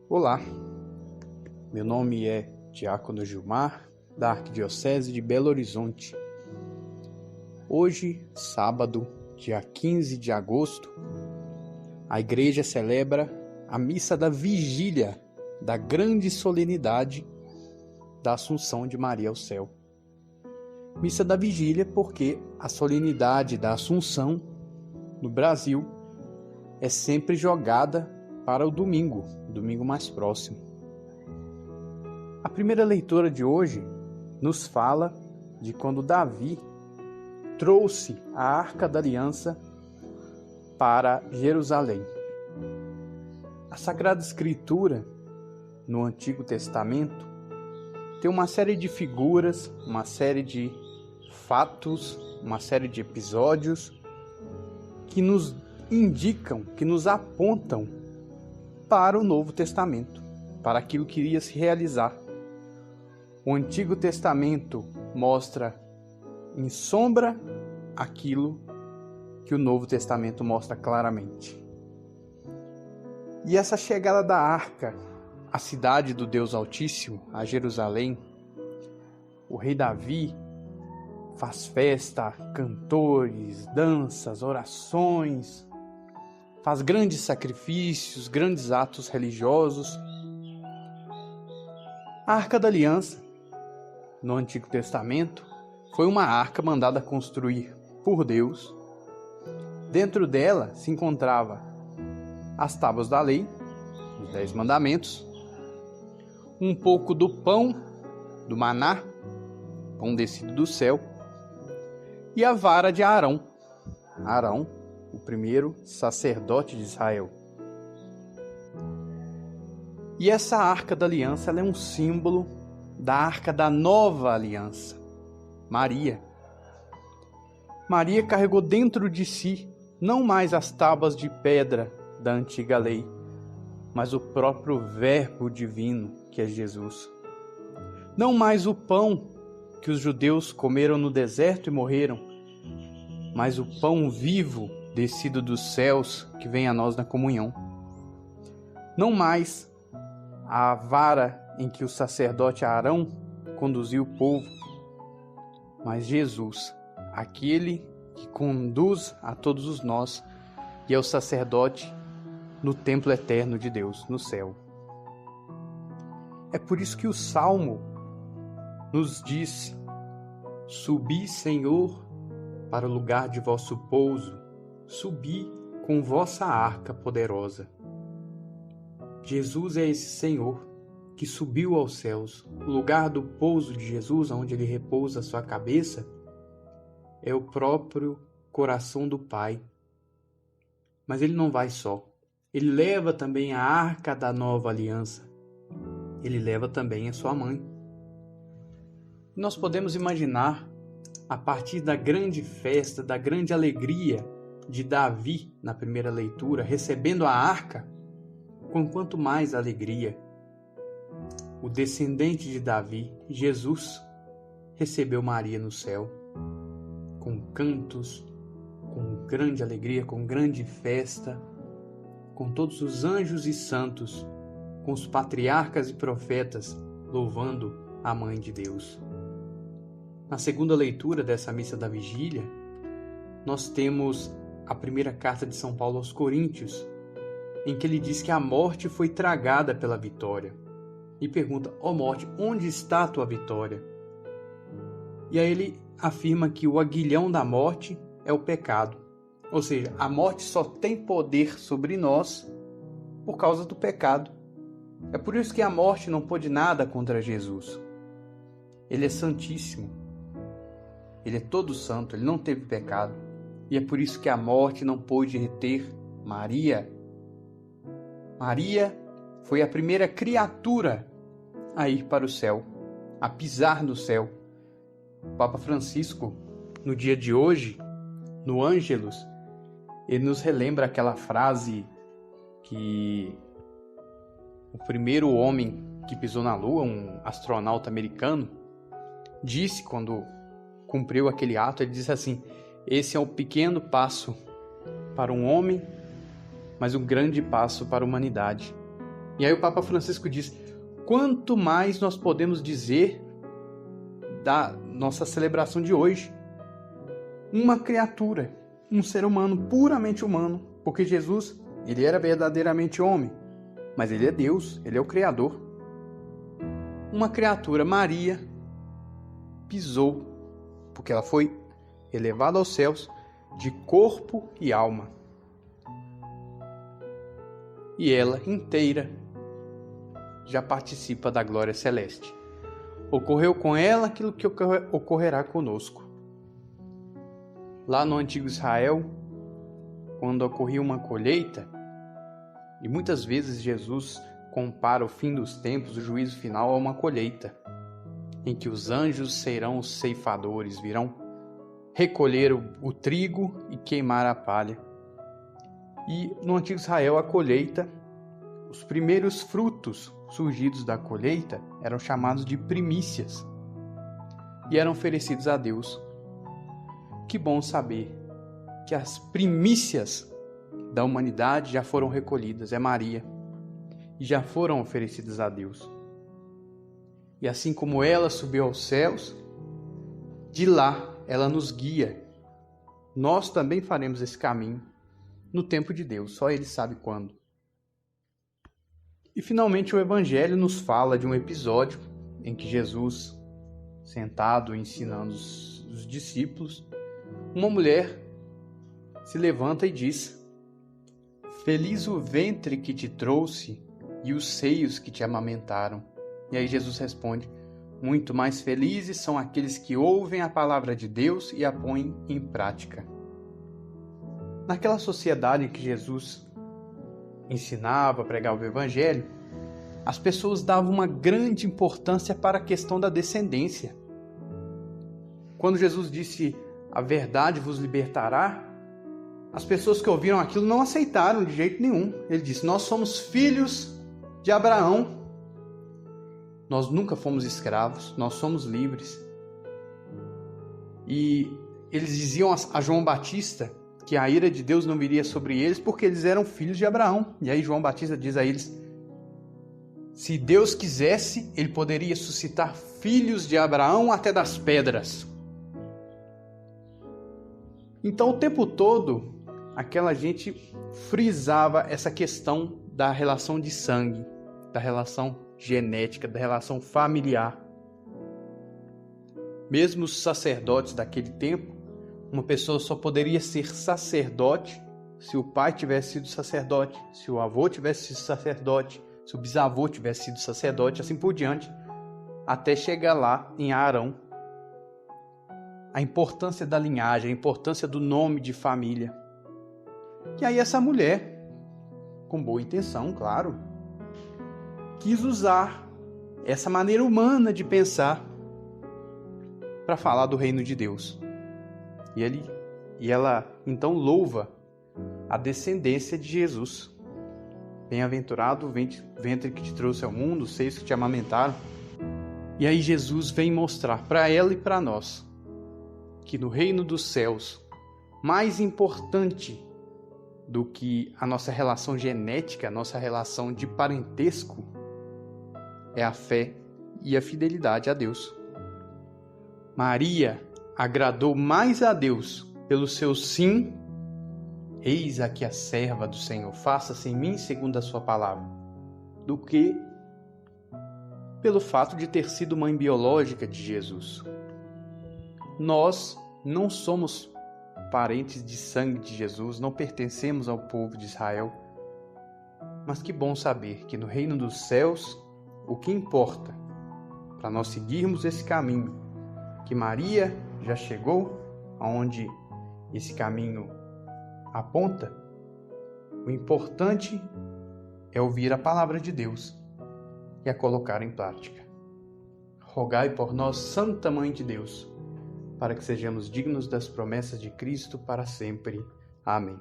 Olá, meu nome é Diácono Gilmar, da Arquidiocese de Belo Horizonte. Hoje, sábado, dia 15 de agosto, a Igreja celebra a missa da vigília da grande solenidade da Assunção de Maria ao céu. Missa da vigília porque a solenidade da Assunção no Brasil é sempre jogada para o domingo mais próximo. A primeira leitura de hoje nos fala de quando Davi trouxe a Arca da Aliança para Jerusalém. A Sagrada Escritura, no Antigo Testamento, tem uma série de figuras, uma série de fatos, uma série de episódios que nos indicam, que nos apontam para o Novo Testamento, para aquilo que iria se realizar. O Antigo Testamento mostra em sombra aquilo que o Novo Testamento mostra claramente. E essa chegada da arca à cidade do Deus Altíssimo, a Jerusalém, o rei Davi faz festa, cantores, danças, orações, faz grandes sacrifícios, grandes atos religiosos. A Arca da Aliança, no Antigo Testamento, foi uma arca mandada construir por Deus. Dentro dela se encontrava as tábuas da lei, os 10 mandamentos, um pouco do pão, do maná, pão descido do céu, e a vara de Arão. Arão, o primeiro sacerdote de Israel. E essa Arca da Aliança ela é um símbolo da Arca da Nova Aliança, Maria. Maria carregou dentro de si não mais as tábuas de pedra da antiga lei, mas o próprio Verbo divino, que é Jesus. Não mais o pão que os judeus comeram no deserto e morreram, mas o pão vivo descido dos céus que vem a nós na comunhão. Não mais a vara em que o sacerdote Arão conduziu o povo, mas Jesus, aquele que conduz a todos os nós e é o sacerdote no templo eterno de Deus, no céu. É por isso que o Salmo nos diz: Subi, Senhor, para o lugar de vosso pouso, subi com vossa arca poderosa. Jesus é esse Senhor que subiu aos céus. O lugar do pouso de Jesus, onde ele repousa a sua cabeça, é o próprio coração do Pai. Mas ele não vai só. Ele leva também a arca da nova aliança. Ele leva também a sua mãe. Nós podemos imaginar, a partir da grande festa, da grande alegria de Davi na primeira leitura, recebendo a arca, com quanto mais alegria o descendente de Davi, Jesus, recebeu Maria no céu, com cantos, com grande alegria, com grande festa, com todos os anjos e santos, com os patriarcas e profetas, louvando a Mãe de Deus. Na segunda leitura dessa missa da vigília, nós temos a primeira carta de São Paulo aos Coríntios, em que ele diz que a morte foi tragada pela vitória. E pergunta: ó morte, onde está a tua vitória? E aí ele afirma que o aguilhão da morte é o pecado. Ou seja, a morte só tem poder sobre nós por causa do pecado. É por isso que a morte não pôde nada contra Jesus. Ele é santíssimo. Ele é todo santo, ele não teve pecado. E é por isso que a morte não pôde reter Maria. Maria foi a primeira criatura a ir para o céu, a pisar no céu. O Papa Francisco, no dia de hoje, no Ângelus, ele nos relembra aquela frase que o primeiro homem que pisou na Lua, um astronauta americano, disse quando cumpriu aquele ato. Ele disse assim: esse é um pequeno passo para um homem, mas um grande passo para a humanidade. E aí o Papa Francisco diz: quanto mais nós podemos dizer da nossa celebração de hoje? Uma criatura, um ser humano, puramente humano, porque Jesus, ele era verdadeiramente homem, mas ele é Deus, ele é o Criador. Uma criatura, Maria, pisou, porque ela foi elevada aos céus de corpo e alma. E ela inteira já participa da glória celeste. Ocorreu com ela aquilo que ocorrerá conosco. Lá no antigo Israel, quando ocorria uma colheita, e muitas vezes Jesus compara o fim dos tempos, o juízo final, a uma colheita, em que os anjos serão os ceifadores, virão recolher o trigo e queimar a palha. E no antigo Israel, a colheita, os primeiros frutos surgidos da colheita eram chamados de primícias e eram oferecidos a Deus. Que bom saber que as primícias da humanidade já foram recolhidas, é Maria, e já foram oferecidas a Deus. E assim como ela subiu aos céus, de lá ela nos guia. Nós também faremos esse caminho no tempo de Deus, só Ele sabe quando. E finalmente o Evangelho nos fala de um episódio em que Jesus, sentado ensinando os discípulos, uma mulher se levanta e diz: feliz o ventre que te trouxe e os seios que te amamentaram. E aí Jesus responde: muito mais felizes são aqueles que ouvem a palavra de Deus e a põem em prática. Naquela sociedade em que Jesus ensinava, pregava o Evangelho, as pessoas davam uma grande importância para a questão da descendência. Quando Jesus disse: a verdade vos libertará, as pessoas que ouviram aquilo não aceitaram de jeito nenhum. Ele disse: nós somos filhos de Abraão. Nós nunca fomos escravos, nós somos livres. E eles diziam a João Batista que a ira de Deus não viria sobre eles porque eles eram filhos de Abraão. E aí João Batista diz a eles: se Deus quisesse, ele poderia suscitar filhos de Abraão até das pedras. Então o tempo todo aquela gente frisava essa questão da relação de sangue, da relação genética, da relação familiar. Mesmo os sacerdotes daquele tempo, uma pessoa só poderia ser sacerdote se o pai tivesse sido sacerdote, se o avô tivesse sido sacerdote, se o bisavô tivesse sido sacerdote, assim por diante, até chegar lá em Arão. A importância da linhagem, a importância do nome de família. E aí essa mulher, com boa intenção, claro, quis usar essa maneira humana de pensar para falar do reino de Deus. E ela então louva a descendência de Jesus. Bem-aventurado o ventre que te trouxe ao mundo, os seios que te amamentaram. E aí Jesus vem mostrar para ela e para nós que no reino dos céus, mais importante do que a nossa relação genética, a nossa relação de parentesco, é a fé e a fidelidade a Deus. Maria agradou mais a Deus pelo seu sim: eis aqui a serva do Senhor, faça-se em mim segundo a sua palavra, do que pelo fato de ter sido mãe biológica de Jesus. Nós não somos parentes de sangue de Jesus, não pertencemos ao povo de Israel, mas que bom saber que no reino dos céus, o que importa para nós seguirmos esse caminho, que Maria já chegou aonde esse caminho aponta, o importante é ouvir a palavra de Deus e a colocar em prática. Rogai por nós, Santa Mãe de Deus, para que sejamos dignos das promessas de Cristo para sempre. Amém.